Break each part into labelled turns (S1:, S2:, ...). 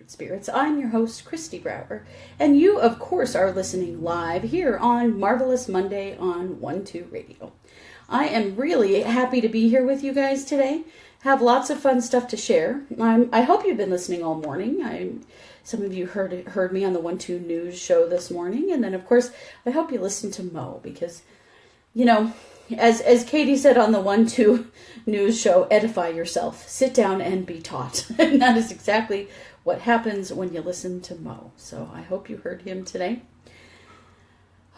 S1: Kindred Spirits. I'm your host, Christy Brower, and you, of course, are listening live here on Marvelous Monday on 1-2 Radio. I am really happy to be here with you guys today. Have lots of fun stuff to share. I hope you've been listening all morning. Some of you heard me on the 1-2 News show this morning, and then, of course, I hope you listened to Mo, because, you know, as Katie said on the 1-2 News show, edify yourself. Sit down and be taught. And that is exactly what happens when you listen to Mo. So I hope you heard him today.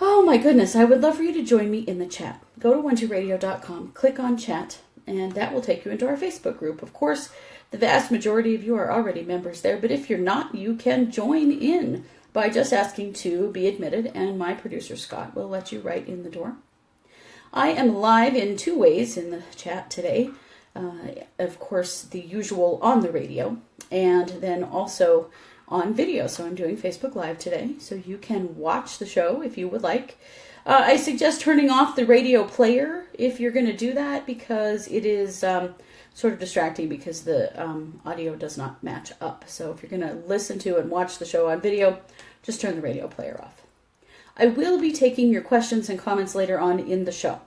S1: Oh my goodness, I would love for you to join me in the chat. Go to 12radio.com, click on chat, and that will take you into our Facebook group. Of course, the vast majority of you are already members there, but if you're not, you can join in by just asking to be admitted, and my producer Scott will let you right in the door. I am live in two ways in the chat today. Of course, the usual on the radio, and then also on video. So I'm doing Facebook Live today, so you can watch the show if you would like. I suggest turning off the radio player if you're going to do that, because it is sort of distracting because the audio does not match up. So if you're going to listen to and watch the show on video, just turn the radio player off. I will be taking your questions and comments later on in the show.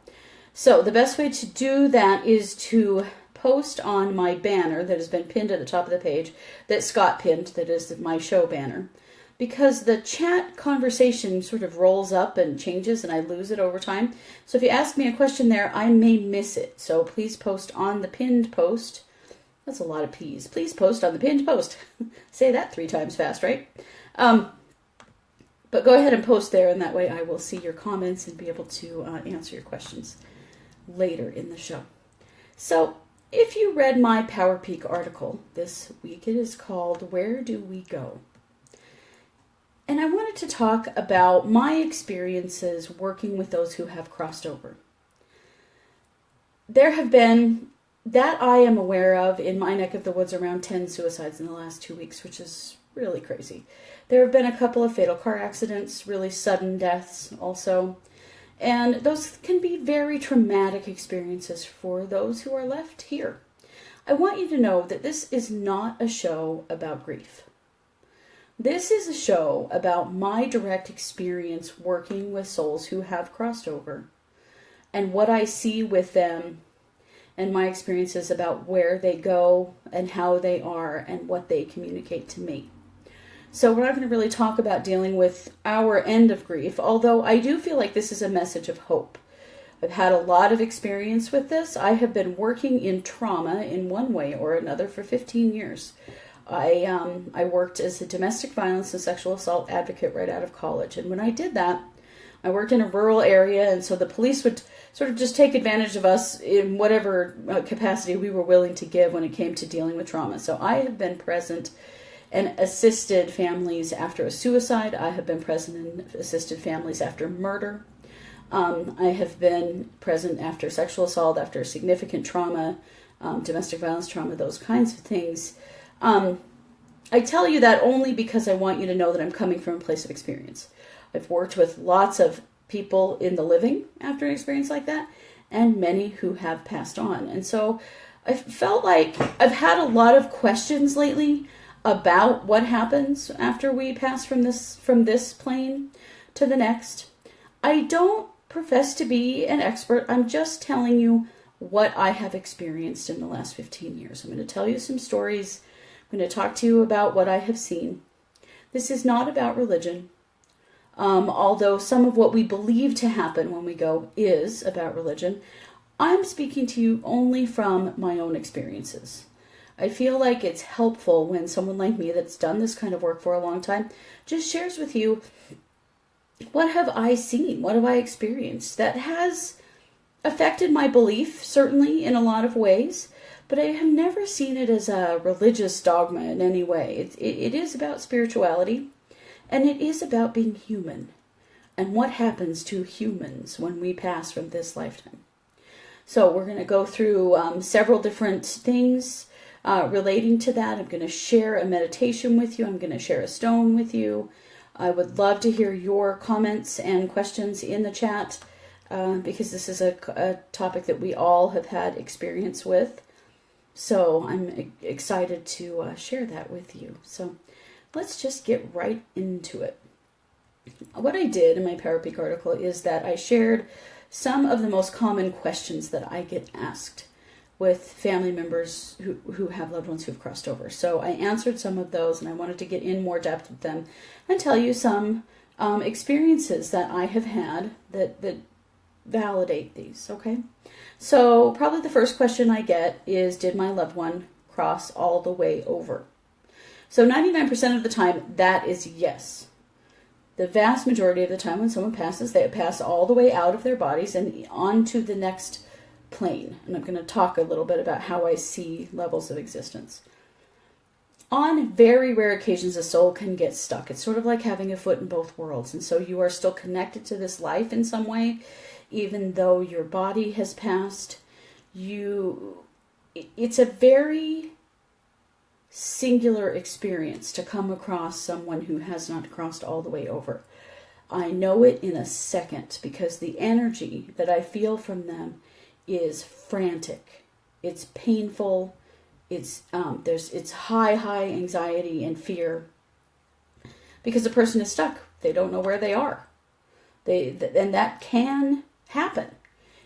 S1: So the best way to do that is to post on my banner that has been pinned at the top of the page, that Scott pinned, that is my show banner, because the chat conversation sort of rolls up and changes and I lose it over time. So if you ask me a question there, I may miss it. So please post on the pinned post. That's a lot of P's. Please post on the pinned post. Say that 3 times fast, right? But go ahead and post there, and that way I will see your comments and be able to answer your questions later in the show. So, if you read my Power Peak article this week, it is called Where Do We Go? And I wanted to talk about my experiences working with those who have crossed over. There have been, that I am aware of, in my neck of the woods, around 10 suicides in the last 2 weeks, which is really crazy. There have been a couple of fatal car accidents, really sudden deaths also. And those can be very traumatic experiences for those who are left here. I want you to know that this is not a show about grief. This is a show about my direct experience working with souls who have crossed over, and what I see with them, and my experiences about where they go and how they are and what they communicate to me. So we're not going to really talk about dealing with our end of grief, although I do feel like this is a message of hope. I've had a lot of experience with this. I have been working in trauma in one way or another for 15 years. I worked as a domestic violence and sexual assault advocate right out of college. And when I did that, I worked in a rural area, and so the police would sort of just take advantage of us in whatever capacity we were willing to give when it came to dealing with trauma. So I have been present and assisted families after a suicide. I have been present and assisted families after murder. I have been present after sexual assault, after significant trauma, domestic violence trauma, those kinds of things. I tell you that only because I want you to know that I'm coming from a place of experience. I've worked with lots of people in the living after an experience like that, and many who have passed on. And so I felt like I've had a lot of questions lately about what happens after we pass from this plane to the next. I don't profess to be an expert. I'm just telling you what I have experienced in the last 15 years. I'm going to tell you some stories. I'm going to talk to you about what I have seen. This is not about religion, although some of what we believe to happen when we go is about religion. I'm speaking to you only from my own experiences. I feel like it's helpful when someone like me that's done this kind of work for a long time just shares with you, what have I seen? What have I experienced that has affected my belief, certainly in a lot of ways, but I have never seen it as a religious dogma in any way. It is about spirituality, and it is about being human and what happens to humans when we pass from this lifetime. So we're going to go through several different things relating to that. I'm going to share a meditation with you. I'm going to share a stone with you. I would love to hear your comments and questions in the chat because this is a topic that we all have had experience with. So I'm excited to share that with you. So let's just get right into it. What I did in my Power Peak article is that I shared some of the most common questions that I get asked with family members who have loved ones who've crossed over. So I answered some of those, and I wanted to get in more depth with them and tell you some experiences that I have had that validate these, okay? So probably the first question I get is, did my loved one cross all the way over? So 99% of the time, that is yes. The vast majority of the time when someone passes, they pass all the way out of their bodies and onto the next plane. And I'm going to talk a little bit about how I see levels of existence. On very rare occasions, a soul can get stuck. It's sort of like having a foot in both worlds. And so you are still connected to this life in some way, even though your body has passed. It's a very singular experience to come across someone who has not crossed all the way over. I know it in a second because the energy that I feel from them is frantic. It's painful. It's high anxiety and fear because the person is stuck. They don't know where they are. And that can happen.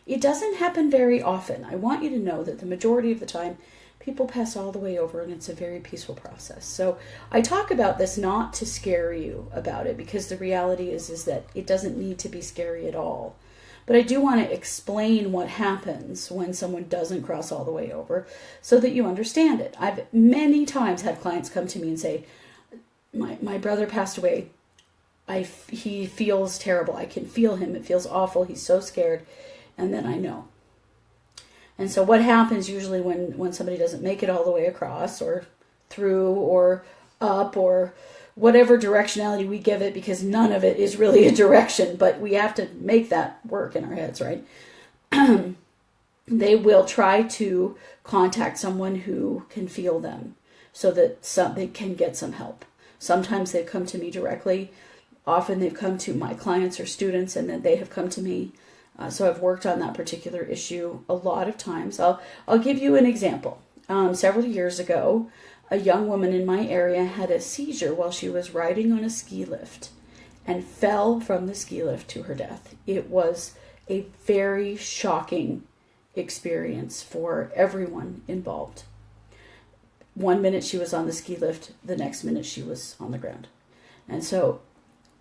S1: It doesn't happen very often. I want you to know that the majority of the time, people pass all the way over, and it's a very peaceful process. So I talk about this not to scare you about it, because the reality is that it doesn't need to be scary at all. But I do want to explain what happens when someone doesn't cross all the way over so that you understand it. I've many times had clients come to me and say, my brother passed away. He feels terrible. I can feel him. It feels awful. He's so scared. And then I know. And so what happens usually when somebody doesn't make it all the way across or through or up or whatever directionality we give it, because none of it is really a direction, but we have to make that work in our heads, right? They will try to contact someone who can feel them so that they can get some help. Sometimes they come to me directly. Often they've come to my clients or students, and then they have come to me. So I've worked on that particular issue a lot of times. I'll give you an example. Several years ago, a young woman in my area had a seizure while she was riding on a ski lift and fell from the ski lift to her death. It was a very shocking experience for everyone involved. 1 minute she was on the ski lift, the next minute she was on the ground. And so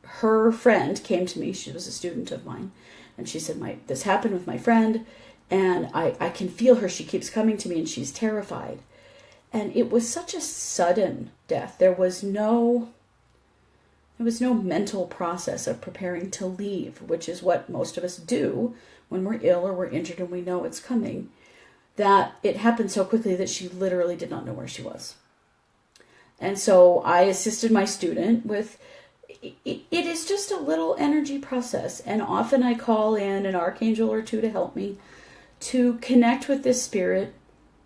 S1: her friend came to me. She was a student of mine. And she said, this happened with my friend, and I can feel her. She keeps coming to me, and she's terrified. And it was such a sudden death. There was no mental process of preparing to leave, which is what most of us do when we're ill or we're injured and we know it's coming. That it happened so quickly that she literally did not know where she was. And so I assisted my student with... It is just a little energy process, and often I call in an archangel or two to help me to connect with this spirit,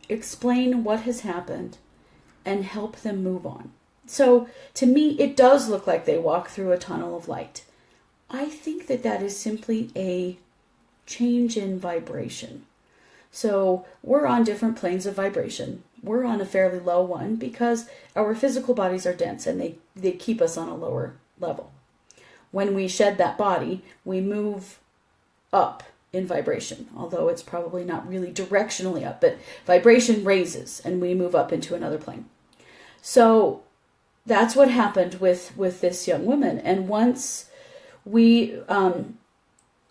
S1: explain what has happened, and help them move on. So to me, it does look like they walk through a tunnel of light. I think that is simply a change in vibration. So we're on different planes of vibration. We're on a fairly low one because our physical bodies are dense, and they keep us on a lower level. When we shed that body, we move up in vibration, although it's probably not really directionally up, but vibration raises and we move up into another plane. So that's what happened with this young woman. And once we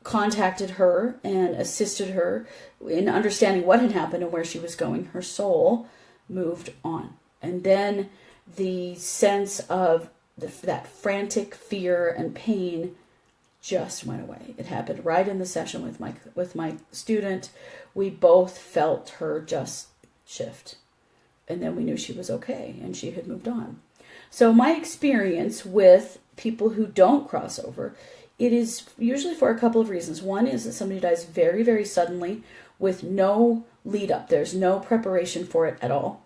S1: contacted her and assisted her in understanding what had happened and where she was going, her soul moved on. And then the sense of that frantic fear and pain just went away. It happened right in the session with my student. We both felt her just shift. And then we knew she was okay and she had moved on. So my experience with people who don't cross over, it is usually for a couple of reasons. One is that somebody dies very, very suddenly with no lead up. There's no preparation for it at all.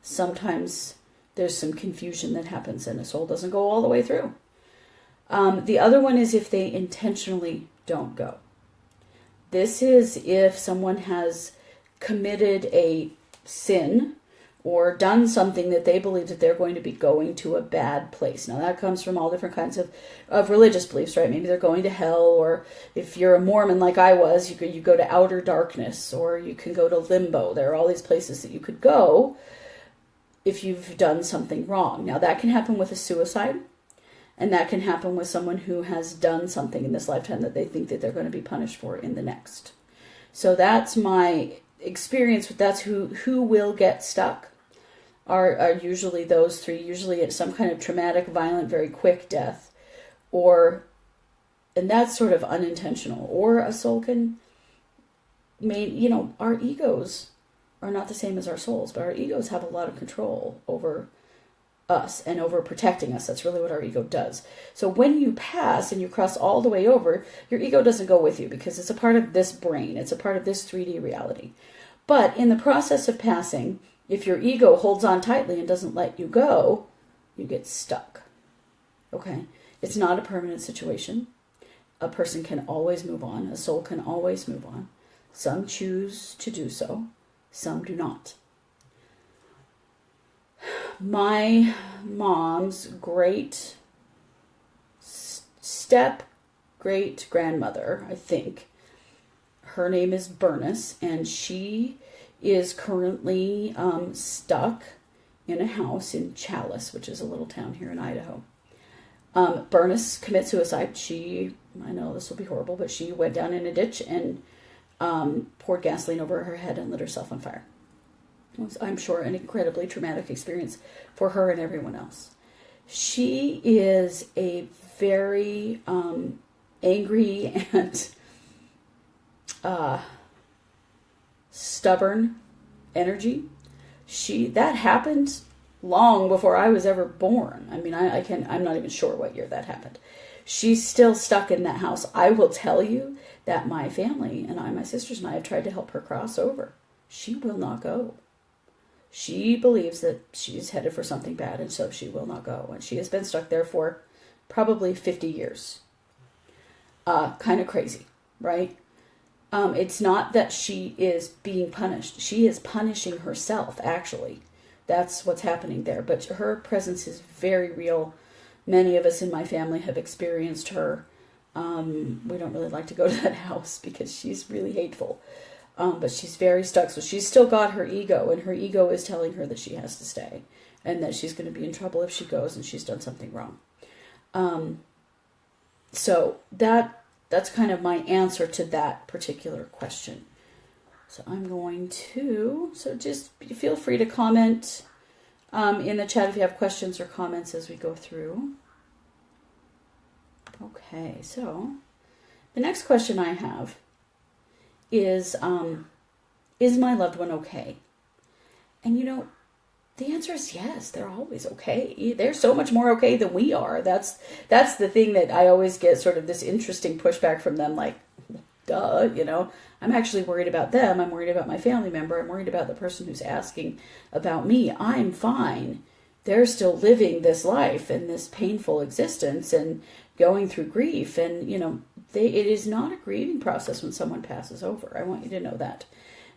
S1: Sometimes there's some confusion that happens and a soul doesn't go all the way through. The other one is if they intentionally don't go. This is if someone has committed a sin or done something that they believe that they're going to be going to a bad place. Now that comes from all different kinds of religious beliefs, right? Maybe they're going to hell, or if you're a Mormon like I was, you go to outer darkness, or you can go to limbo. There are all these places that you could go if you've done something wrong. Now that can happen with a suicide, and that can happen with someone who has done something in this lifetime that they think that they're going to be punished for in the next. So that's my experience with that's who will get stuck are usually those three. Usually it's some kind of traumatic, violent, very quick death, and that's sort of unintentional. Or a soul can, our egos are not the same as our souls, but our egos have a lot of control over us and over protecting us. That's really what our ego does. So when you pass and you cross all the way over, your ego doesn't go with you because it's a part of this brain. It's a part of this 3D reality. But in the process of passing, if your ego holds on tightly and doesn't let you go, you get stuck. Okay? It's not a permanent situation. A person can always move on. A soul can always move on. Some choose to do so. Some do not. My mom's great great-grandmother, I think, her name is Bernice, and she is currently stuck in a house in Chalice, which is a little town here in Idaho. Bernice commits suicide. I know this will be horrible, but she went down in a ditch and poured gasoline over her head and lit herself on fire. It was, I'm sure, an incredibly traumatic experience for her and everyone else. She is a very angry and stubborn energy. That happened long before I was ever born. I mean, I'm not even sure what year that happened. She's still stuck in that house. I will tell you that my family and my sisters and I have tried to help her cross over. She will not go. She believes that she's headed for something bad, and so she will not go. And she has been stuck there for probably 50 years. Kind of crazy, right? It's not that she is being punished. She is punishing herself, actually. That's what's happening there. But her presence is very real. Many of us in my family have experienced her. We don't really like to go to that house because she's really hateful. But she's very stuck. So she's still got her ego, and her ego is telling her that she has to stay and that she's going to be in trouble if she goes and she's done something wrong. So that's kind of my answer to that particular question. So I'm going to, just feel free to comment in the chat if you have questions or comments as we go through. Okay, so the next question I have is my loved one okay? And the answer is yes, they're always okay. They're so much more okay than we are. That's the thing that I always get sort of this interesting pushback from them, like, duh, I'm actually worried about them. I'm worried about my family member. I'm worried about the person who's asking about me. I'm fine. They're still living this life and this painful existence and going through grief. And, it is not a grieving process when someone passes over. I want you to know that.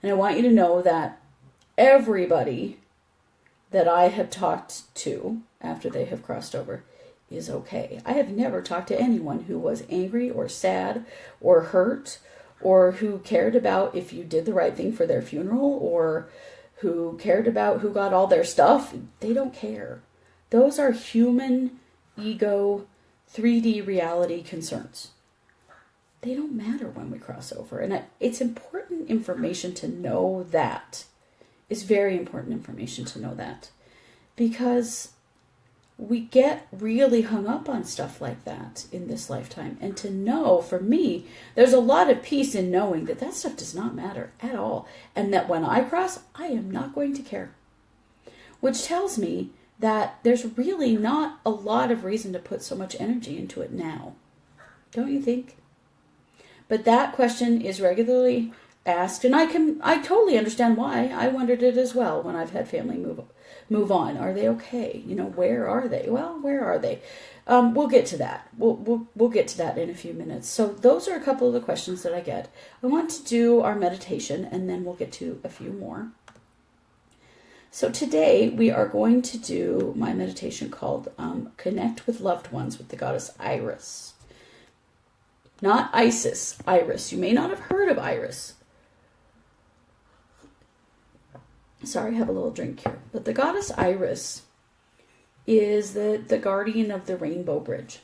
S1: And I want you to know that everybody that I have talked to after they have crossed over is okay. I have never talked to anyone who was angry or sad or hurt or who cared about if you did the right thing for their funeral or who cared about who got all their stuff. They don't care. Those are human ego 3D reality concerns. They don't matter when we cross over. And it's important information to know that. It's very important information to know that. Because we get really hung up on stuff like that in this lifetime. And to know, for me, there's a lot of peace in knowing that that stuff does not matter at all. And that when I cross, I am not going to care. Which tells me that there's really not a lot of reason to put so much energy into it now. Don't you think? But that question is regularly asked, and I totally understand why. I wondered it as well when I've had family move on. Are they okay? Where are they? Well, where are they? We'll get to that. We'll get to that in a few minutes. So those are a couple of the questions that I get. I want to do our meditation, and then we'll get to a few more. So today we are going to do my meditation called Connect with Loved Ones with the goddess Iris. Not Isis, Iris. You may not have heard of Iris. Sorry, I have a little drink here. But the goddess Iris is the guardian of the Rainbow Bridge.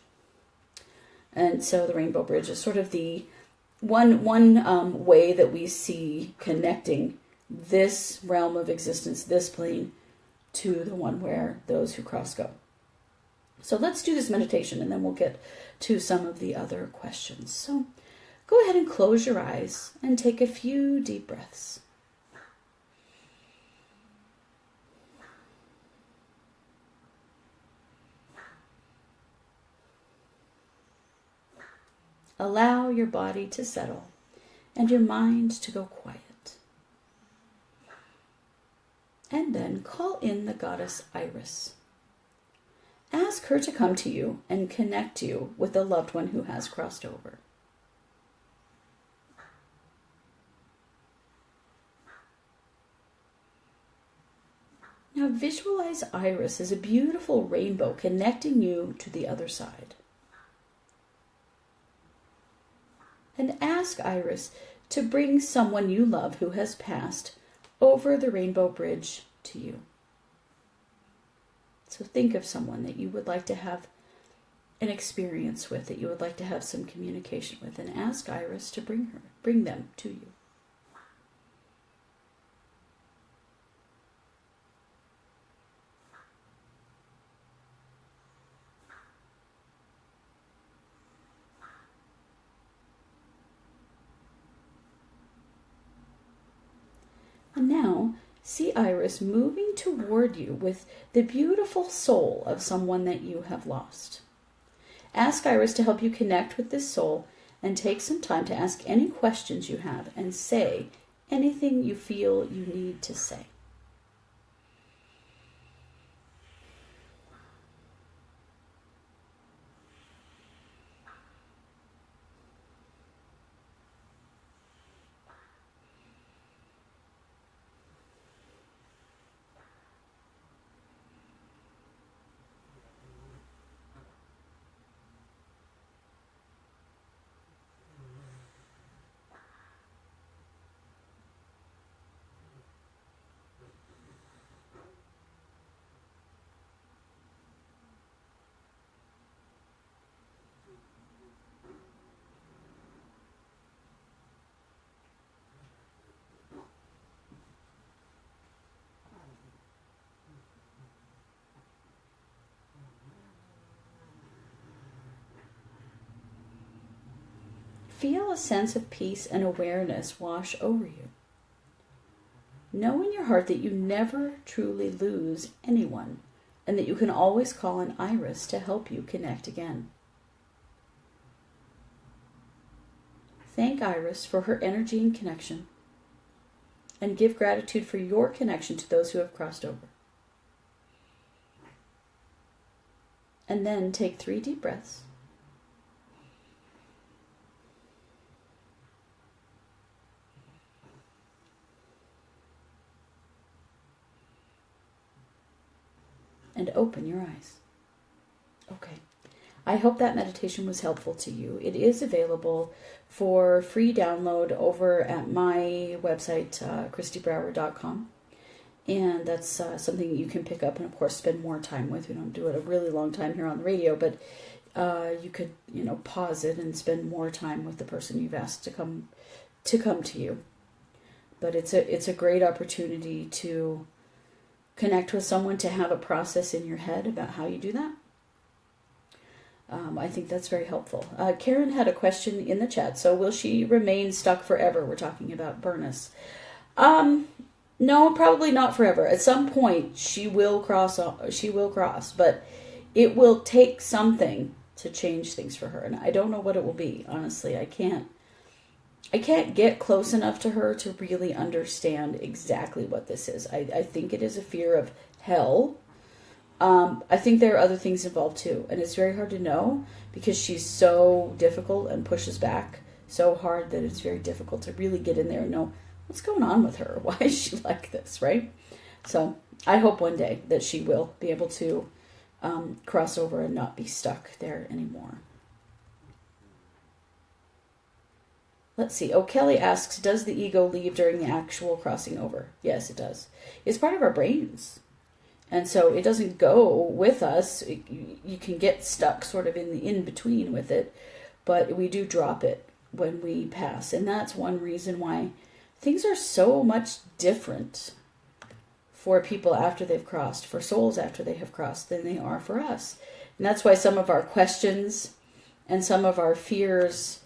S1: And so the Rainbow Bridge is sort of the one way that we see connecting this realm of existence, this plane, to the one where those who cross go. So let's do this meditation and then we'll get to some of the other questions. So go ahead and close your eyes and take a few deep breaths. Allow your body to settle and your mind to go quiet. And then call in the goddess Iris. Ask her to come to you and connect you with a loved one who has crossed over. Now visualize Iris as a beautiful rainbow connecting you to the other side. And ask Iris to bring someone you love who has passed over the Rainbow Bridge to you. So think of someone that you would like to have an experience with, that you would like to have some communication with, and ask Iris to bring them to you. And now, see Iris moving toward you with the beautiful soul of someone that you have lost. Ask Iris to help you connect with this soul and take some time to ask any questions you have and say anything you feel you need to say. Feel a sense of peace and awareness wash over you. Know in your heart that you never truly lose anyone and that you can always call on Iris to help you connect again. Thank Iris for her energy and connection, and give gratitude for your connection to those who have crossed over. And then take 3 deep breaths. And open your eyes. Okay. I hope that meditation was helpful to you. It is available for free download over at my website, christybrower.com. And that's something you can pick up and, of course, spend more time with. We don't do it a really long time here on the radio, but you could, pause it and spend more time with the person you've asked to come to you. But it's a great opportunity to connect with someone, to have a process in your head about how you do that. I think that's very helpful. Karen had a question in the chat. So will she remain stuck forever? We're talking about Burness. No, probably not forever. At some point, she will cross, but it will take something to change things for her. And I don't know what it will be, honestly. I can't get close enough to her to really understand exactly what this is. I think it is a fear of hell. I think there are other things involved too. And it's very hard to know because she's so difficult and pushes back so hard that it's very difficult to really get in there and know what's going on with her. Why is she like this, right? So I hope one day that she will be able to cross over and not be stuck there anymore. Let's see. Oh, Kelly asks, does the ego leave during the actual crossing over? Yes, it does. It's part of our brains. And so it doesn't go with us. You can get stuck sort of in the in-between with it, but we do drop it when we pass. And that's one reason why things are so much different for people after they've crossed, for souls after they have crossed, than they are for us. And that's why some of our questions and some of our fears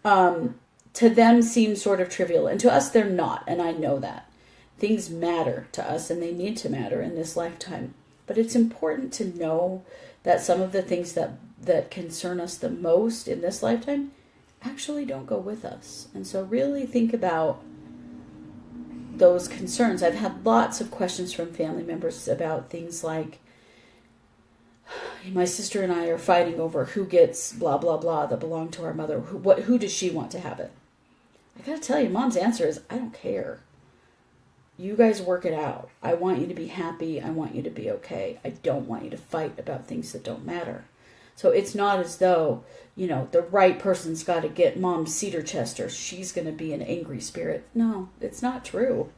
S1: to them seem sort of trivial. And to us, they're not. And I know that. Things matter to us, and they need to matter in this lifetime. But it's important to know that some of the things that concern us the most in this lifetime actually don't go with us. And so really think about those concerns. I've had lots of questions from family members about things like, my sister and I are fighting over who gets blah, blah, blah that belonged to our mother. Who does she want to have it? I gotta tell you, Mom's answer is, I don't care. You guys work it out. I want you to be happy. I want you to be okay. I don't want you to fight about things that don't matter. So it's not as though, the right person's got to get Mom's cedar chest or she's going to be an angry spirit. No, it's not true.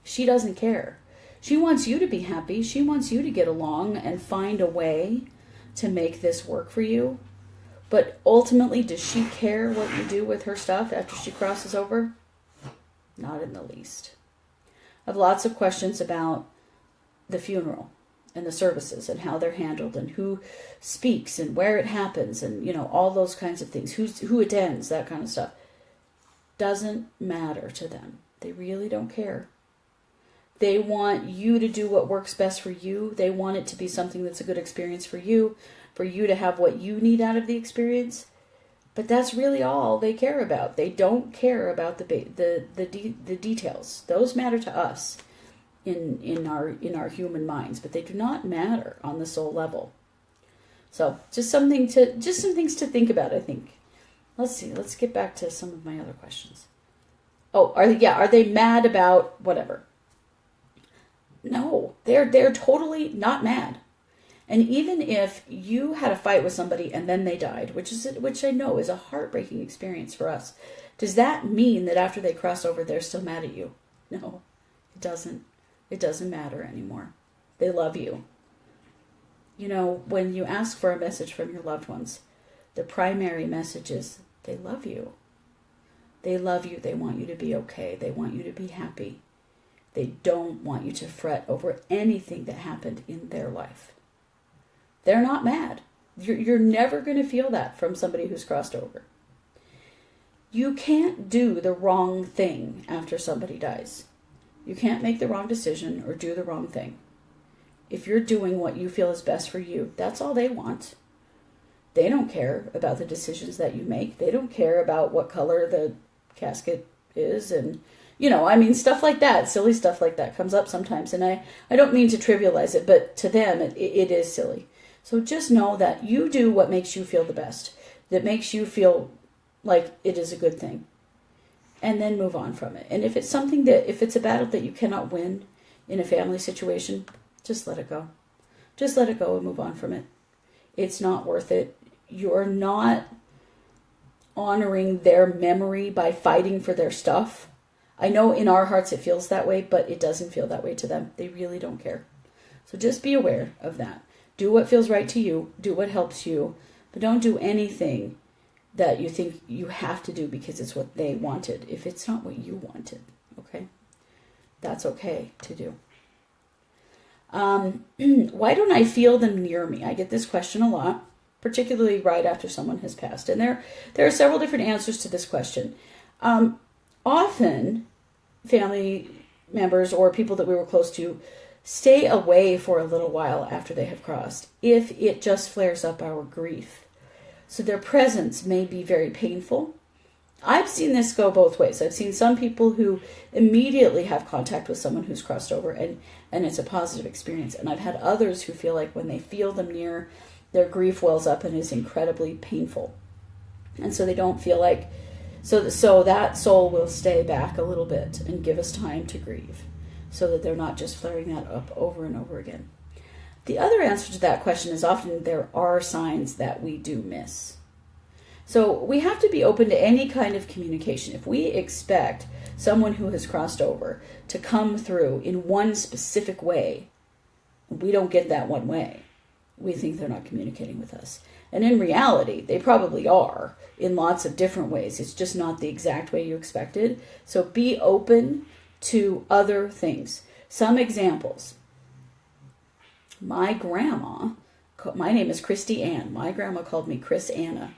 S1: She doesn't care. She wants you to be happy. She wants you to get along and find a way to make this work for you. But ultimately, does she care what you do with her stuff after she crosses over? Not in the least. I have lots of questions about the funeral and the services and how they're handled and who speaks and where it happens and, all those kinds of things. Who attends, that kind of stuff. Doesn't matter to them. They really don't care. They want you to do what works best for you. They want it to be something that's a good experience for you to have what you need out of the experience. But that's really all they care about. They don't care about the details. Those matter to us in our human minds, but they do not matter on the soul level. So just some things to think about, I think. Let's see. Let's get back to some of my other questions. Oh, are they mad about whatever? No, they're totally not mad. And even if you had a fight with somebody and then they died, which I know is a heartbreaking experience for us, does that mean that after they cross over, they're still mad at you? No, it doesn't. It doesn't matter anymore. They love you. When you ask for a message from your loved ones, the primary message is they love you. They love you. They want you to be okay. They want you to be happy. They don't want you to fret over anything that happened in their life. They're not mad. You're never going to feel that from somebody who's crossed over. You can't do the wrong thing after somebody dies. You can't make the wrong decision or do the wrong thing. If you're doing what you feel is best for you, that's all they want. They don't care about the decisions that you make. They don't care about what color the casket is and stuff like that, silly stuff like that comes up sometimes. And I don't mean to trivialize it, but to them, it is silly. So just know that you do what makes you feel the best, that makes you feel like it is a good thing. And then move on from it. And if it's if it's a battle that you cannot win in a family situation, just let it go. Just let it go and move on from it. It's not worth it. You're not honoring their memory by fighting for their stuff. I know in our hearts it feels that way, but it doesn't feel that way to them. They really don't care. So just be aware of that. Do what feels right to you. Do what helps you. But don't do anything that you think you have to do because it's what they wanted, if it's not what you wanted, okay? That's okay to do. Why don't I feel them near me? I get this question a lot, particularly right after someone has passed. And there are several different answers to this question. Often, family members or people that we were close to stay away for a little while after they have crossed, if it just flares up our grief. So their presence may be very painful. I've seen this go both ways. I've seen some people who immediately have contact with someone who's crossed over and it's a positive experience. And I've had others who feel like when they feel them near, their grief wells up and is incredibly painful. And so they don't feel so that soul will stay back a little bit and give us time to grieve. so that they're not just flaring that up over and over again. The other answer to that question is often there are signs that we do miss. So we have to be open to any kind of communication. If we expect someone who has crossed over to come through in one specific way, we don't get that one way. We think they're not communicating with us. And in reality, they probably are in lots of different ways. It's just not the exact way you expected. So be open to other things. Some examples. My grandma, my name is Christy Ann. My grandma called me Chris Anna.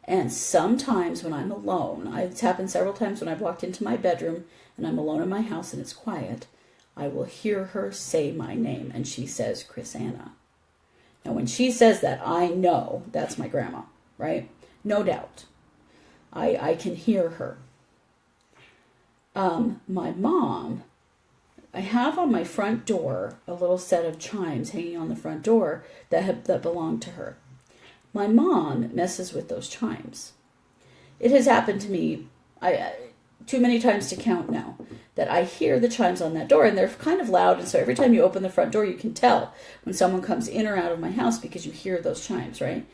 S1: And sometimes when I'm alone, it's happened several times when I've walked into my bedroom and I'm alone in my house and it's quiet, I will hear her say my name, and she says Chris Anna. Now when she says that, I know that's my grandma, right? No doubt. I can hear her. My mom, I have on my front door a little set of chimes hanging on the front door that belong to her. My mom messes with those chimes. It has happened to me too many times to count now that I hear the chimes on that door, and they're kind of loud, and so every time you open the front door you can tell when someone comes in or out of my house because you hear those chimes, right?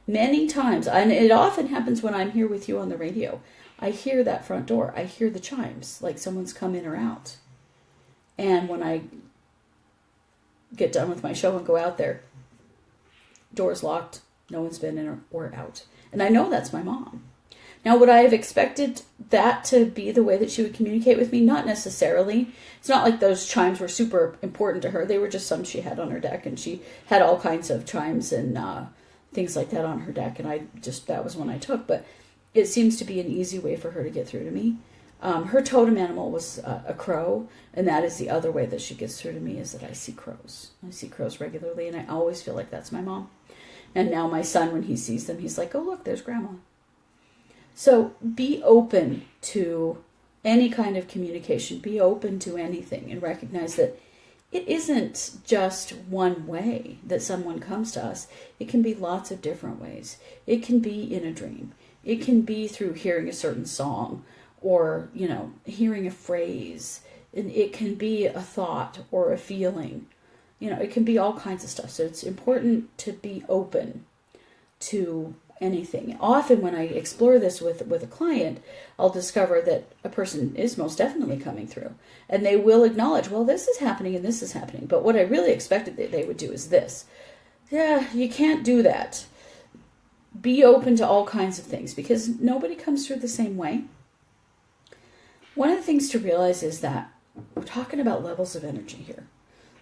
S1: Many times, and it often happens when I'm here with you on the radio, I hear that front door. I hear the chimes, like someone's come in or out. And when I get done with my show and go out there, door's locked, no one's been in or out. And I know that's my mom. Now, would I have expected that to be the way that she would communicate with me? Not necessarily. It's not like those chimes were super important to her. They were just some she had on her deck, and she had all kinds of chimes and things like that on her deck, and that was one I took. But it seems to be an easy way for her to get through to me. Her totem animal was a crow, and that is the other way that she gets through to me, is that I see crows. I see crows regularly, and I always feel like that's my mom. And now my son, when he sees them, he's like, oh, look, there's Grandma. So be open to any kind of communication. Be open to anything and recognize that it isn't just one way that someone comes to us. It can be lots of different ways. It can be in a dream. It can be through hearing a certain song or, hearing a phrase. And it can be a thought or a feeling. It can be all kinds of stuff. So it's important to be open to anything. Often when I explore this with a client, I'll discover that a person is most definitely coming through. And they will acknowledge, well, this is happening and this is happening. But what I really expected that they would do is this. Yeah, you can't do that. Be open to all kinds of things because nobody comes through the same way. One of the things to realize is that we're talking about levels of energy here.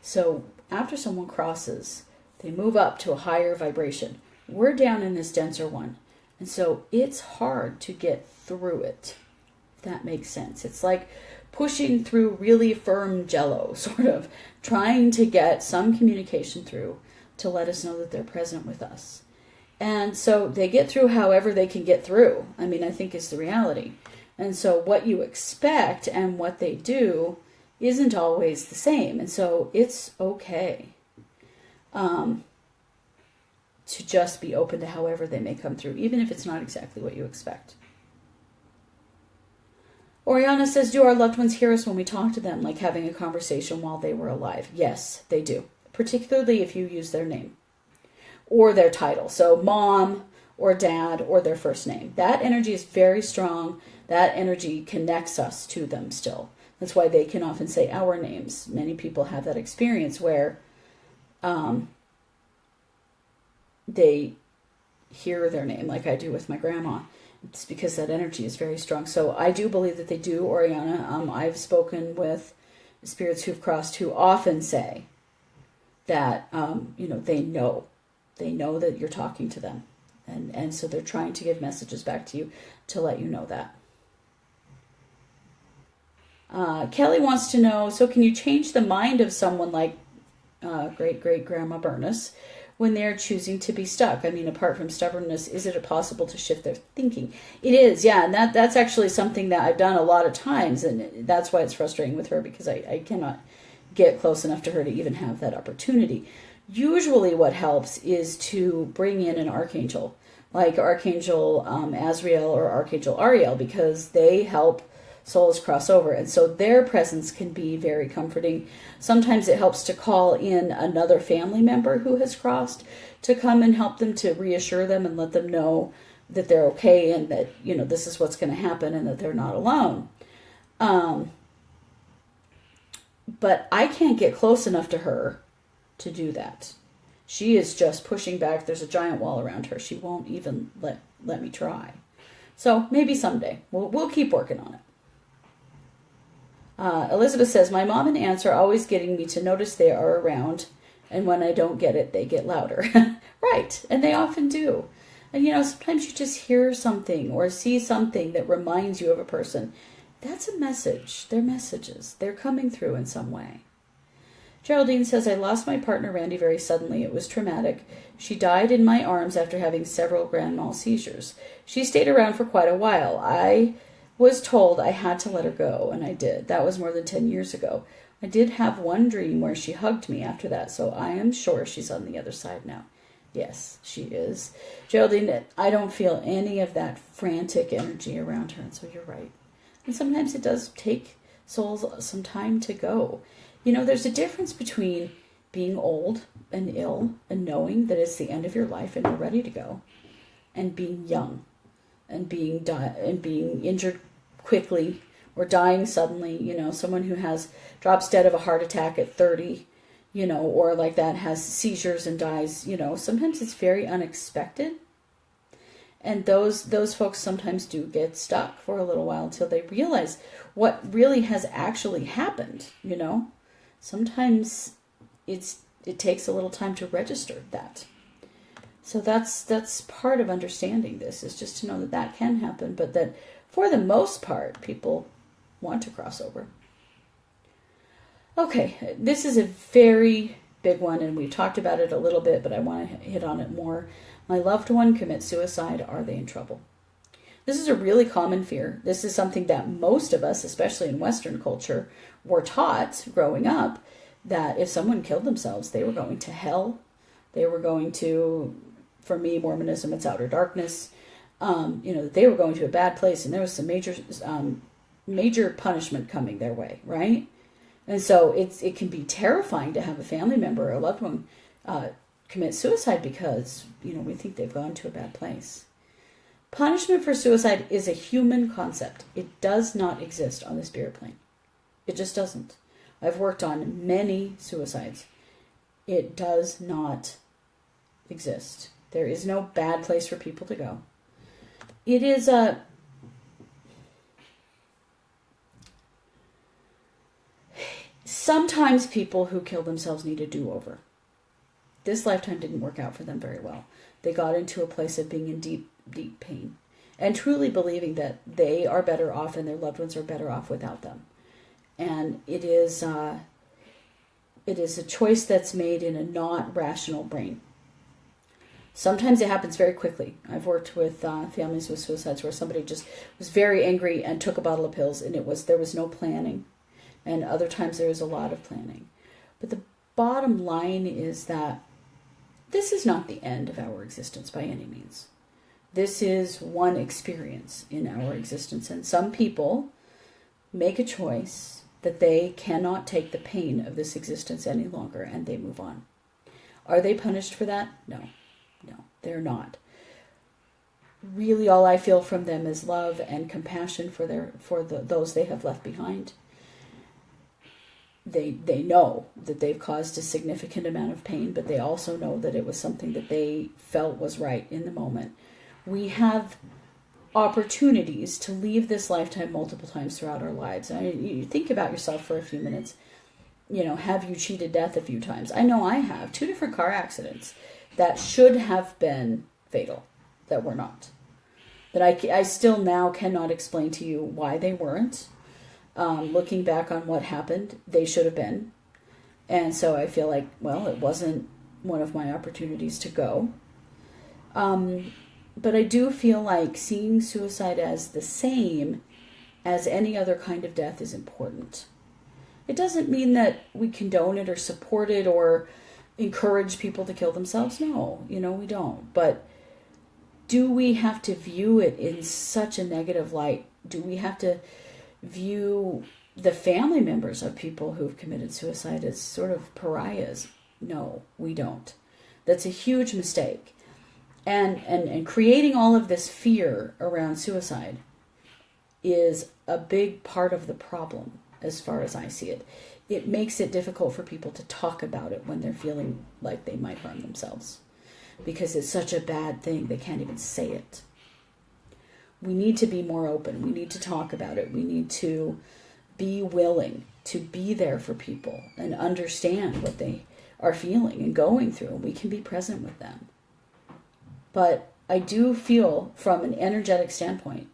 S1: So after someone crosses, they move up to a higher vibration. We're down in this denser one. And so it's hard to get through it, if that makes sense. It's like pushing through really firm jello, sort of trying to get some communication through to let us know that they're present with us. And so they get through however they can get through, I think is the reality. And so what you expect and what they do isn't always the same. And so it's okay to just be open to however they may come through, even if it's not exactly what you expect. Oriana says, do our loved ones hear us when we talk to them, like having a conversation while they were alive? Yes, they do, particularly if you use their name or their title. So mom or dad or their first name. That energy is very strong. That energy connects us to them still. That's why they can often say our names. Many people have that experience where they hear their name, like I do with my grandma. It's because that energy is very strong. So I do believe that they do, Oriana. I've spoken with spirits who've crossed who often say that, they know that you're talking to them. And so they're trying to give messages back to you to let you know that. Kelly wants to know, so can you change the mind of someone like great-great-grandma Burness when they're choosing to be stuck? Apart from stubbornness, is it possible to shift their thinking? It is, yeah, and that's actually something that I've done a lot of times, and that's why it's frustrating with her, because I cannot get close enough to her to even have that opportunity. Usually what helps is to bring in an archangel, like Archangel Azrael or Archangel Ariel, because they help souls cross over. And so their presence can be very comforting. Sometimes it helps to call in another family member who has crossed to come and help them, to reassure them and let them know that they're okay and that, this is what's going to happen and that they're not alone. But I can't get close enough to her to do that. She is just pushing back. There's a giant wall around her. She won't even let me try. So maybe someday. We'll keep working on it. Elizabeth says, my mom and aunts are always getting me to notice they are around, and when I don't get it, they get louder. Right, and they often do. And sometimes you just hear something or see something that reminds you of a person. That's a message. They're messages. They're coming through in some way. Geraldine says, I lost my partner Randy very suddenly. It was traumatic. She died in my arms after having several grand mal seizures. She stayed around for quite a while. I was told I had to let her go, and I did. That was more than 10 years ago. I did have one dream where she hugged me after that, so I am sure she's on the other side now. Yes, she is. Geraldine, I don't feel any of that frantic energy around her, and so you're right. And sometimes it does take souls some time to go. There's a difference between being old and ill and knowing that it's the end of your life and you're ready to go, and being young and being injured quickly or dying suddenly. Someone who drops dead of a heart attack at 30, or like that, has seizures and dies. Sometimes it's very unexpected. And those folks sometimes do get stuck for a little while until they realize what really has actually happened, Sometimes it takes a little time to register that. So that's part of understanding this, is just to know that can happen, but that for the most part, people want to cross over. Okay, this is a very big one, and we've talked about it a little bit, but I want to hit on it more. My loved one commits suicide. Are they in trouble? This is a really common fear. This is something that most of us, especially in Western culture, were taught growing up, that if someone killed themselves, they were going to hell. They were going to, for me, Mormonism, it's outer darkness. That they were going to a bad place, and there was some major punishment coming their way, right? And so it can be terrifying to have a family member or a loved one commit suicide because, we think they've gone to a bad place. Punishment for suicide is a human concept. It does not exist on the spirit plane. It just doesn't. I've worked on many suicides. It does not exist. There is no bad place for people to go. It is sometimes people who kill themselves need a do-over. This lifetime didn't work out for them very well. They got into a place of being in deep, deep pain and truly believing that they are better off and their loved ones are better off without them. And it is a choice that's made in a not rational brain. Sometimes it happens very quickly. I've worked with families with suicides where somebody just was very angry and took a bottle of pills, and there was no planning. And other times there is a lot of planning. But the bottom line is that this is not the end of our existence by any means. This is one experience in our existence. And some people make a choice that they cannot take the pain of this existence any longer, and they move on. Are they punished for that? No, they're not. Really, all I feel from them is love and compassion for those they have left behind. They know that they've caused a significant amount of pain, but they also know that it was something that they felt was right in the moment. We have opportunities to leave this lifetime multiple times throughout our lives. You think about yourself for a few minutes. Have you cheated death a few times? I know I have. 2 different car accidents that should have been fatal, that were not. That I still now cannot explain to you why they weren't. Looking back on what happened, they should have been. And so I feel like, it wasn't one of my opportunities to go. But I do feel like seeing suicide as the same as any other kind of death is important. It doesn't mean that we condone it or support it or encourage people to kill themselves. No, we don't. But do we have to view it in such a negative light? Do we have to view the family members of people who've committed suicide as sort of pariahs. No, we don't. That's a huge mistake. And creating all of this fear around suicide is a big part of the problem, as far as I see it. It makes it difficult for people to talk about it when they're feeling like they might harm themselves, because it's such a bad thing they can't even say it. We need to be more open. We need to talk about it. We need to be willing to be there for people and understand what they are feeling and going through, and we can be present with them. But I do feel, from an energetic standpoint,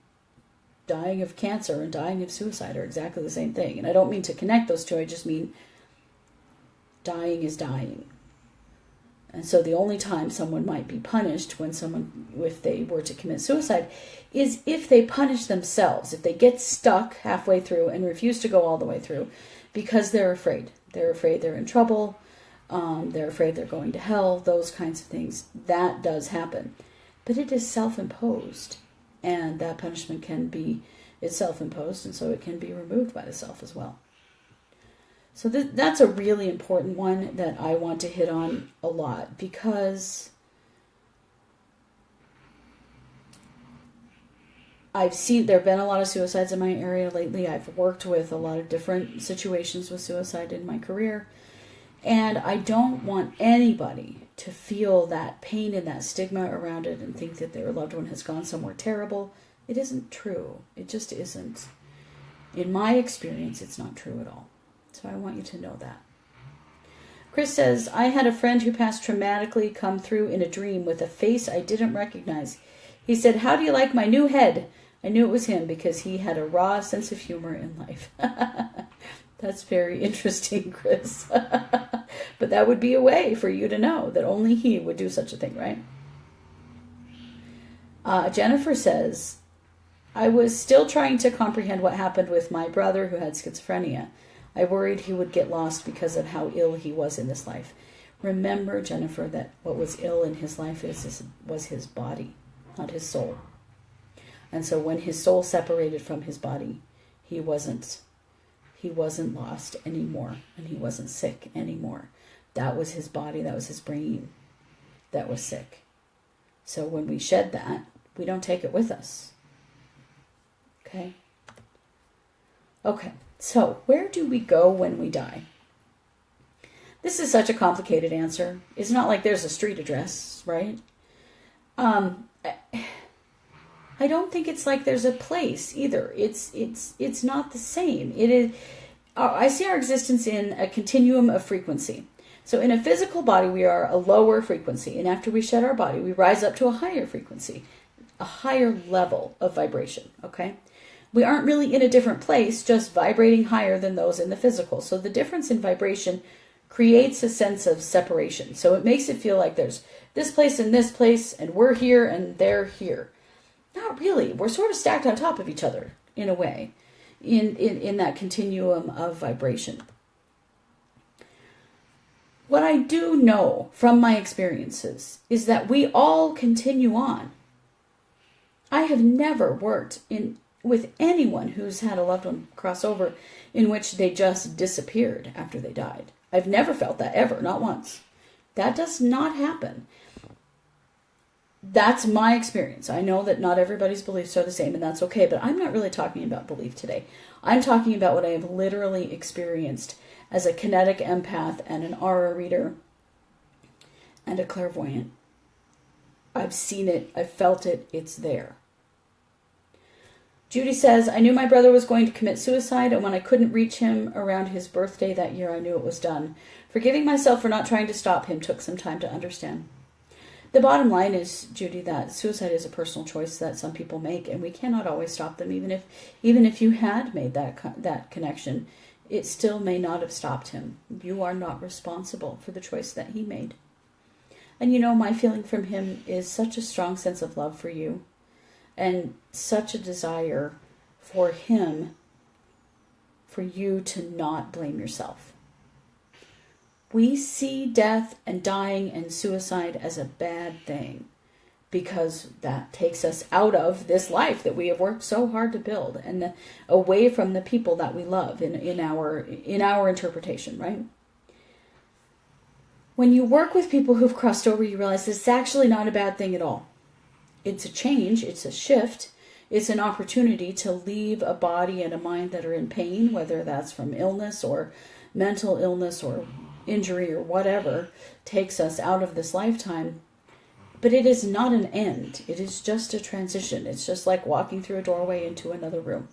S1: dying of cancer and dying of suicide are exactly the same thing. And I don't mean to connect those two, I just mean dying is dying. And so the only time someone might be punished if they were to commit suicide, is if they punish themselves, if they get stuck halfway through and refuse to go all the way through because they're afraid. They're afraid they're in trouble. They're afraid they're going to hell, those kinds of things. That does happen. But it is self-imposed. And that punishment it's self-imposed, and so it can be removed by the self as well. So that's a really important one that I want to hit on a lot, because I've seen there have been a lot of suicides in my area lately. I've worked with a lot of different situations with suicide in my career. And I don't want anybody to feel that pain and that stigma around it and think that their loved one has gone somewhere terrible. It isn't true. It just isn't. In my experience, it's not true at all. So I want you to know that. Chris says, I had a friend who passed traumatically come through in a dream with a face I didn't recognize. He said, "How do you like my new head?" I knew it was him because he had a raw sense of humor in life. That's very interesting, Chris. But that would be a way for you to know that only he would do such a thing, right? Jennifer says, I was still trying to comprehend what happened with my brother who had schizophrenia. I worried he would get lost because of how ill he was in this life. Remember, Jennifer, that what was ill in his life was his body, not his soul. And so when his soul separated from his body, he wasn't lost anymore, and he wasn't sick anymore. That was his body, that was his brain that was sick. So when we shed that, we don't take it with us. Okay? Okay, so where do we go when we die? This is such a complicated answer. It's not like there's a street address, right? I don't think it's like there's a place either. It's not the same. It is. I see our existence in a continuum of frequency. So in a physical body, we are a lower frequency, and after we shed our body, we rise up to a higher frequency, a higher level of vibration. Okay, we aren't really in a different place, just vibrating higher than those in the physical. So the difference in vibration creates a sense of separation. So it makes it feel like there's this place and this place, and we're here and they're here. Not really. We're sort of stacked on top of each other in a way, in that continuum of vibration. What I do know from my experiences is that we all continue on. I have never worked with anyone who's had a loved one cross over in which they just disappeared after they died. I've never felt that, ever, not once. That does not happen. That's my experience. I know that not everybody's beliefs are the same, and that's okay, but I'm not really talking about belief today. I'm talking about what I have literally experienced as a kinetic empath and an aura reader and a clairvoyant. I've seen it. I've felt it. It's there. Judy says, I knew my brother was going to commit suicide, and when I couldn't reach him around his birthday that year, I knew it was done. Forgiving myself for not trying to stop him took some time to understand. The bottom line is, Judy, that suicide is a personal choice that some people make, and we cannot always stop them. Even if you had made that connection, it still may not have stopped him. You are not responsible for the choice that he made. And you know, my feeling from him is such a strong sense of love for you, and such a desire for him, for you to not blame yourself. We see death and dying and suicide as a bad thing because that takes us out of this life that we have worked so hard to build, and away from the people that we love in our interpretation, right? When you work with people who've crossed over, you realize it's actually not a bad thing at all. It's a change, it's a shift, it's an opportunity to leave a body and a mind that are in pain, whether that's from illness or mental illness or injury or whatever takes us out of this lifetime. But it is not an end. It is just a transition. It's just like walking through a doorway into another room.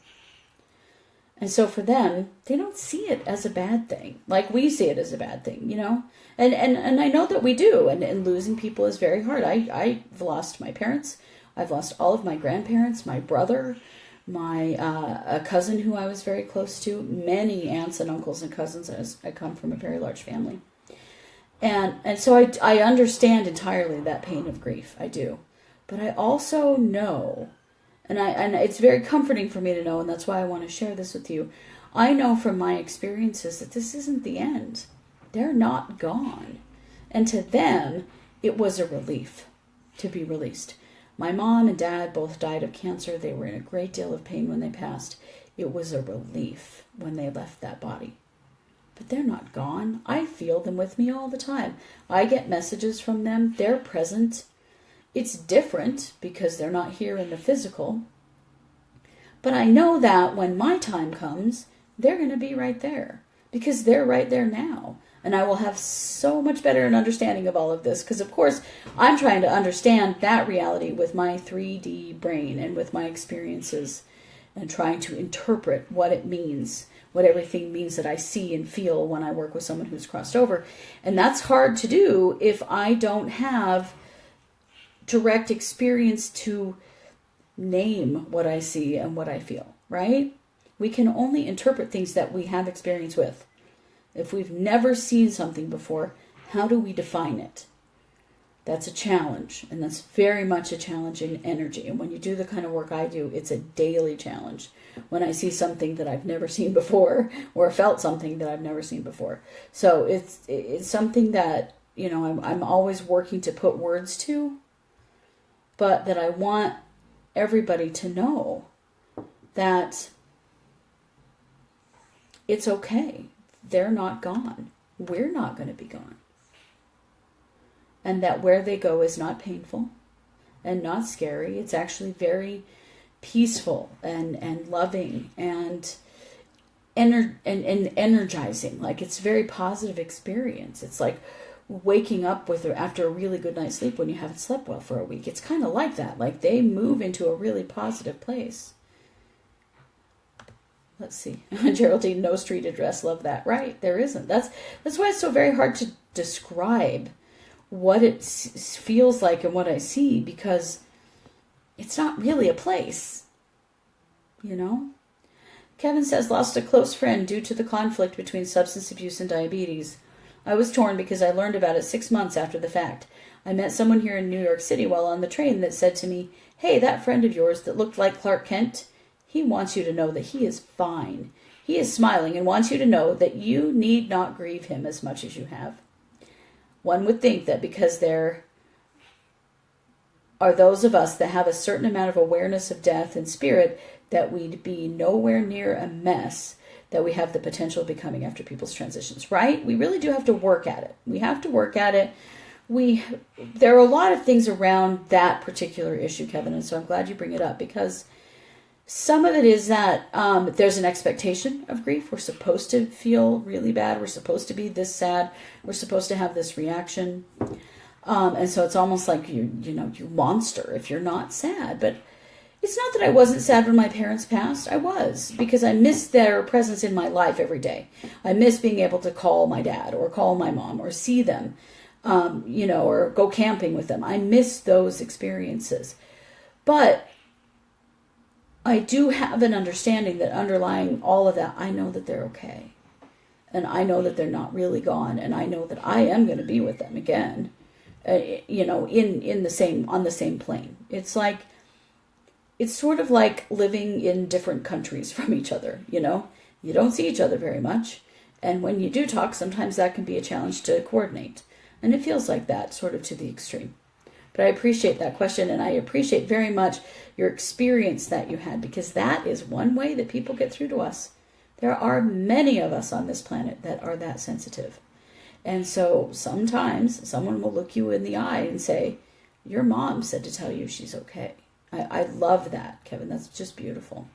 S1: And so for them, they don't see it as a bad thing, like we see it as a bad thing, you know? And I know that we do, and losing people is very hard. I've lost my parents. I've lost all of my grandparents, my brother, my a cousin who I was very close to, many aunts and uncles and cousins, as I come from a very large family. And so I understand entirely that pain of grief. I do. But I also know, and it's very comforting for me to know, and that's why I want to share this with you. I know from my experiences that this isn't the end. They're not gone. And to them, it was a relief to be released. My mom and dad both died of cancer. They were in a great deal of pain when they passed. It was a relief when they left that body. But they're not gone. I feel them with me all the time. I get messages from them. They're present. It's different because they're not here in the physical. But I know that when my time comes, they're going to be right there because they're right there now. And I will have so much better an understanding of all of this because, of course, I'm trying to understand that reality with my 3D brain and with my experiences and trying to interpret what it means, what everything means that I see and feel when I work with someone who's crossed over. And that's hard to do if I don't have direct experience to name what I see and what I feel, right? We can only interpret things that we have experience with. If we've never seen something before, how do we define it? That's a challenge, and that's very much a challenging energy. And when you do the kind of work I do, it's a daily challenge. When I see something that I've never seen before, or felt something that I've never seen before. So it's something that, you know, I'm always working to put words to, but that I want everybody to know that it's okay. They're not gone. We're not going to be gone. And that where they go is not painful and not scary. It's actually very peaceful and loving and energizing. Like, it's a very positive experience. It's like waking up after a really good night's sleep when you haven't slept well for a week. It's kind of like that. Like, they move into a really positive place. Let's see. Geraldine, no street address. Love that. Right. There isn't. That's why it's so very hard to describe what it feels like and what I see, because it's not really a place, you know? Kevin says, lost a close friend due to the conflict between substance abuse and diabetes. I was torn because I learned about it 6 months after the fact. I met someone here in New York City while on the train that said to me, hey, that friend of yours that looked like Clark Kent, he wants you to know that he is fine. He is smiling and wants you to know that you need not grieve him as much as you have. One would think that because there are those of us that have a certain amount of awareness of death and spirit that we'd be nowhere near a mess that we have the potential of becoming after people's transitions, right? We really do have to work at it. We have to work at it. There are a lot of things around that particular issue, Kevin, and so I'm glad you bring it up, because some of it is that there's an expectation of grief. We're supposed to feel really bad. We're supposed to be this sad. We're supposed to have this reaction. And so it's almost like you monster if you're not sad. But it's not that I wasn't sad when my parents passed. I was, because I missed their presence in my life every day. I miss being able to call my dad or call my mom or see them, or go camping with them. I miss those experiences. But I do have an understanding that underlying all of that, I know that they're okay. And I know that they're not really gone. And I know that I am going to be with them again, on the same plane. It's sort of like living in different countries from each other, You don't see each other very much. And when you do talk, sometimes that can be a challenge to coordinate. And it feels like that, sort of to the extreme. But I appreciate that question, and I appreciate very much your experience that you had, because that is one way that people get through to us. There are many of us on this planet that are that sensitive. And so sometimes someone will look you in the eye and say, your mom said to tell you she's okay. I love that, Kevin. That's just beautiful.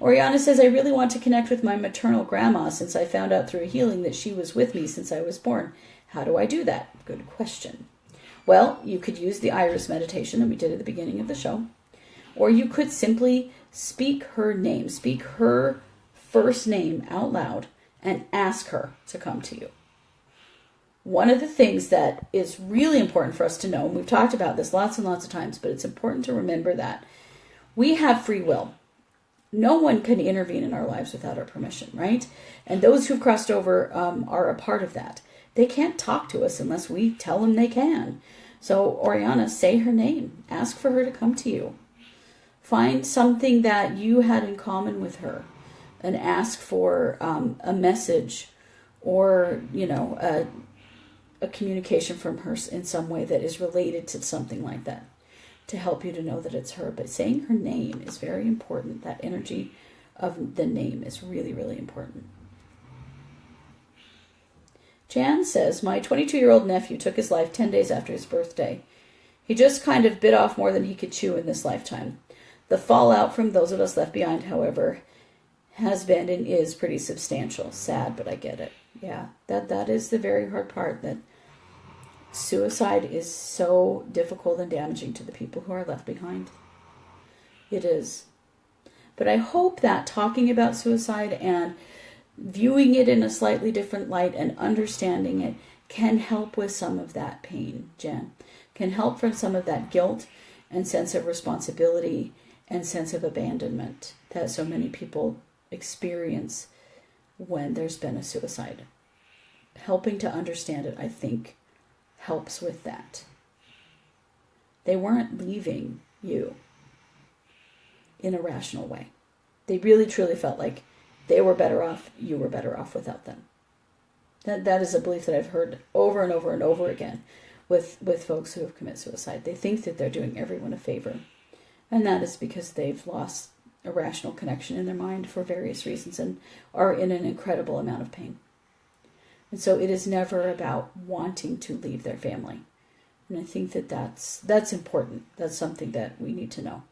S1: Oriana says, I really want to connect with my maternal grandma since I found out through a healing that she was with me since I was born. How do I do that? Good question. Well, you could use the iris meditation that we did at the beginning of the show, or you could simply speak her name, speak her first name out loud, and ask her to come to you. One of the things that is really important for us to know, and we've talked about this lots and lots of times, but it's important to remember that we have free will. No one can intervene in our lives without our permission, right? And those who've crossed over are a part of that. They can't talk to us unless we tell them they can. So, Oriana, say her name. Ask for her to come to you. Find something that you had in common with her and ask for a message or, a communication from her in some way that is related to something like that to help you to know that it's her. But saying her name is very important. That energy of the name is really, really important. Jan says, my 22-year-old nephew took his life 10 days after his birthday. He just kind of bit off more than he could chew in this lifetime. The fallout from those of us left behind, however, has been and is pretty substantial. Sad, but I get it. Yeah, that is the very hard part, that suicide is so difficult and damaging to the people who are left behind. It is. But I hope that talking about suicide and viewing it in a slightly different light and understanding it can help with some of that pain, Jen. Can help from some of that guilt and sense of responsibility and sense of abandonment that so many people experience when there's been a suicide. Helping to understand it, I think, helps with that. They weren't leaving you in a rational way. They really truly felt like they were better off, you were better off without them. That is a belief that I've heard over and over and over again with folks who have committed suicide. They think that they're doing everyone a favor. And that is because they've lost a rational connection in their mind for various reasons and are in an incredible amount of pain. And so it is never about wanting to leave their family. And I think that that's important. That's something that we need to know.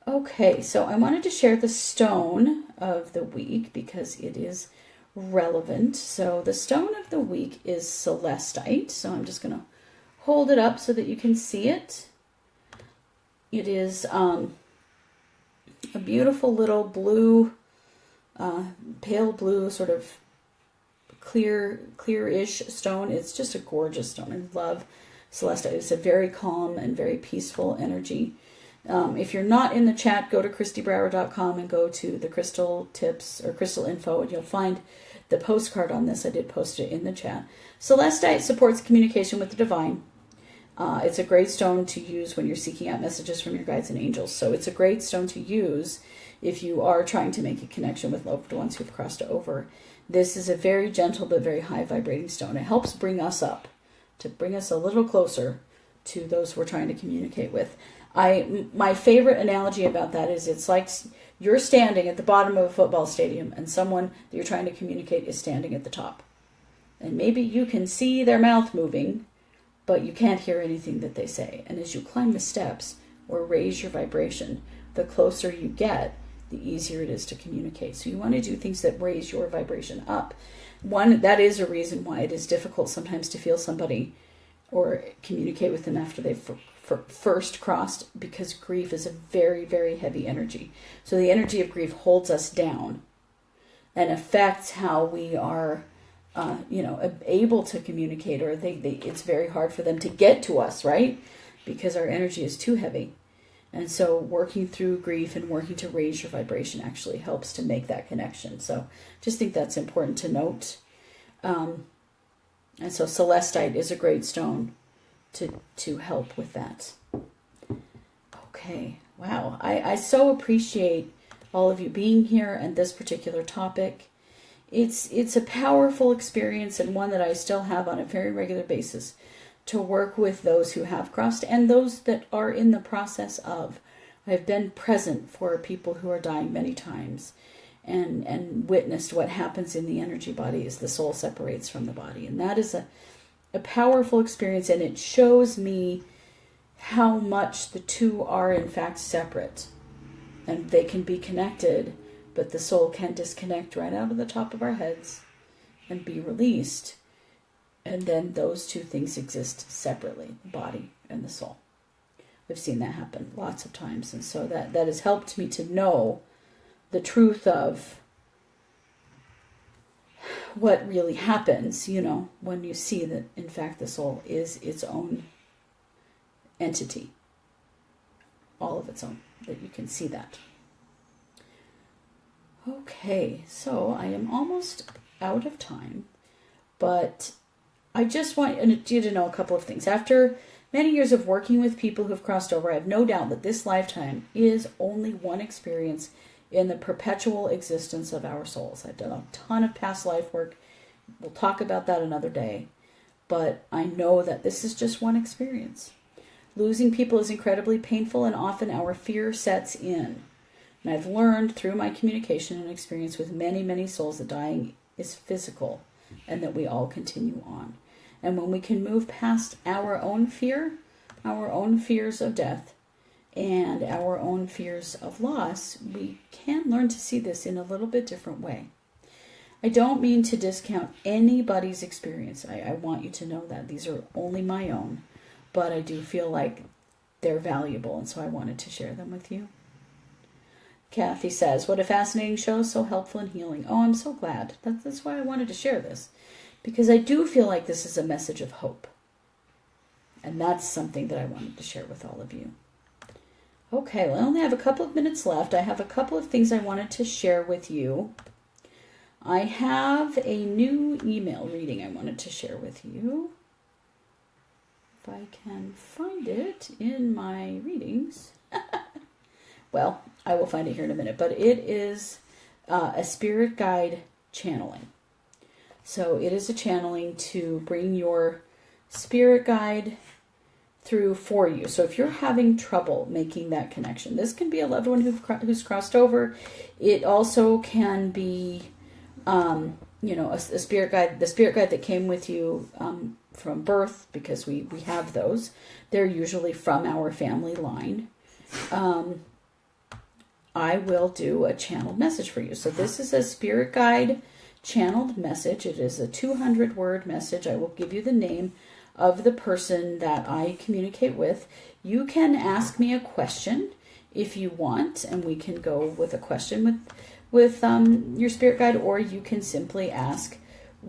S1: Okay, so I wanted to share the stone of the week because it is relevant. So the stone of the week is celestite. So I'm just going to hold it up so that you can see it. It is a beautiful little blue, pale blue, sort of clear-ish stone. It's just a gorgeous stone. I love celestite. It's a very calm and very peaceful energy. If you're not in the chat, go to christybrower.com and go to the crystal tips or crystal info, and you'll find the postcard on this. I did post it in the chat. Celestite supports communication with the divine. It's a great stone to use when you're seeking out messages from your guides and angels. So it's a great stone to use if you are trying to make a connection with loved ones who've crossed over. This is a very gentle but very high vibrating stone. It helps bring us up, to bring us a little closer to those we're trying to communicate with. My favorite analogy about that is it's like you're standing at the bottom of a football stadium and someone that you're trying to communicate is standing at the top. And maybe you can see their mouth moving, but you can't hear anything that they say. And as you climb the steps or raise your vibration, the closer you get, the easier it is to communicate. So you want to do things that raise your vibration up. One, that is a reason why it is difficult sometimes to feel somebody or communicate with them after they've first crossed, because grief is a very, very heavy energy. So the energy of grief holds us down and affects how we are able to communicate, or it's very hard for them to get to us, right? Because our energy is too heavy. And so working through grief and working to raise your vibration actually helps to make that connection. So just think that's important to note. And so celestite is a great stone to help with that. Okay, wow. I so appreciate all of you being here and this particular topic. It's a powerful experience and one that I still have on a very regular basis to work with those who have crossed and those that are in the process of. I've been present for people who are dying many times and witnessed what happens in the energy body as the soul separates from the body. And that is a powerful experience, and it shows me how much the two are in fact separate. And they can be connected, but the soul can disconnect right out of the top of our heads and be released. And then those two things exist separately, the body and the soul. I've seen that happen lots of times. And so that has helped me to know the truth of what really happens, when you see that, in fact, the soul is its own entity. All of its own, that you can see that. Okay, so I am almost out of time, but I just want you to know a couple of things. After many years of working with people who've crossed over, I have no doubt that this lifetime is only one experience in the perpetual existence of our souls. I've done a ton of past life work. We'll talk about that another day. But I know that this is just one experience. Losing people is incredibly painful, and often our fear sets in. And I've learned through my communication and experience with many, many souls that dying is physical and that we all continue on. And when we can move past our own fear, our own fears of death, and our own fears of loss, we can learn to see this in a little bit different way. I don't mean to discount anybody's experience. I want you to know that. These are only my own. But I do feel like they're valuable, and so I wanted to share them with you. Kathy says, what a fascinating show, so helpful and healing. Oh, I'm so glad. That's why I wanted to share this, because I do feel like this is a message of hope. And that's something that I wanted to share with all of you. Okay, well, I only have a couple of minutes left. I have a couple of things I wanted to share with you. I have a new email reading I wanted to share with you. If I can find it in my readings. Well, I will find it here in a minute. But it is a spirit guide channeling. So it is a channeling to bring your spirit guide through for you. So if you're having trouble making that connection, this can be a loved one who's crossed over. It also can be, a spirit guide, the spirit guide that came with you from birth, because we have those. They're usually from our family line. I will do a channeled message for you. So this is a spirit guide channeled message. It is a 200-word message. I will give you the name of the person that I communicate with. You can ask me a question if you want, and we can go with a question with your spirit guide, or you can simply ask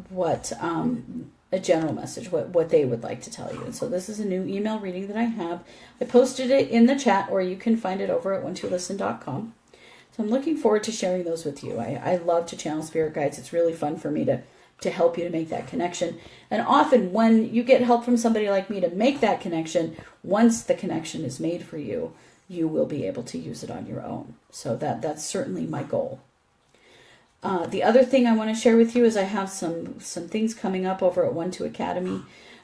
S1: what a general message, what they would like to tell you. And so this is a new email reading that I have. I posted it in the chat, or you can find it over at onetolisten.com. So I'm looking forward to sharing those with you. I love to channel spirit guides. It's really fun for me to help you to make that connection. And often when you get help from somebody like me to make that connection, once the connection is made for you, you will be able to use it on your own. So that's certainly my goal. The other thing I want to share with you is I have some things coming up over at 12 Academy.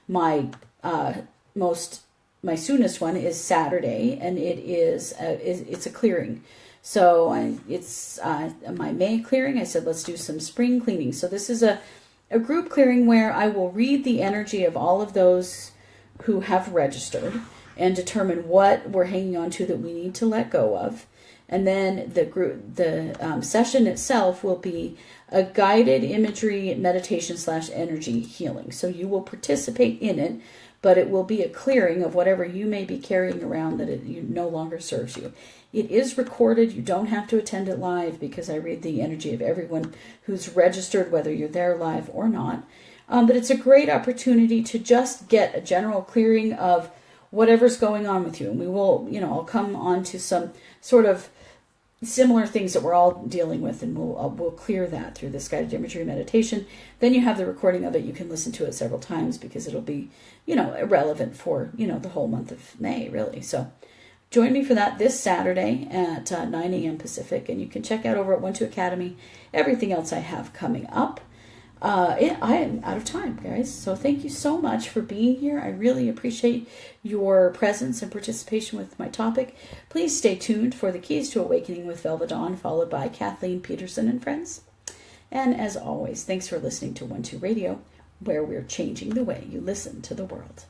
S1: My soonest one is Saturday, and it's a clearing. So it's my May clearing. I said, let's do some spring cleaning. So this is a group clearing where I will read the energy of all of those who have registered and determine what we're hanging on to that we need to let go of. And then the session itself will be a guided imagery meditation / energy healing. So you will participate in it, but it will be a clearing of whatever you may be carrying around that it no longer serves you. It is recorded. You don't have to attend it live, because I read the energy of everyone who's registered, whether you're there live or not. But it's a great opportunity to just get a general clearing of whatever's going on with you. And we will, I'll come on to some sort of similar things that we're all dealing with, and we'll clear that through this guided imagery meditation. Then you have the recording of it. You can listen to it several times, because it'll be, irrelevant for, the whole month of May, really. So join me for that this Saturday at 9 a.m. Pacific, and you can check out over at 12 Academy everything else I have coming up. I am out of time, guys. So thank you so much for being here. I really appreciate your presence and participation with my topic. Please stay tuned for the Keys to Awakening with Velva Dawn, followed by Kathleen Peterson and friends. And as always, thanks for listening to 1-2 Radio, where we're changing the way you listen to the world.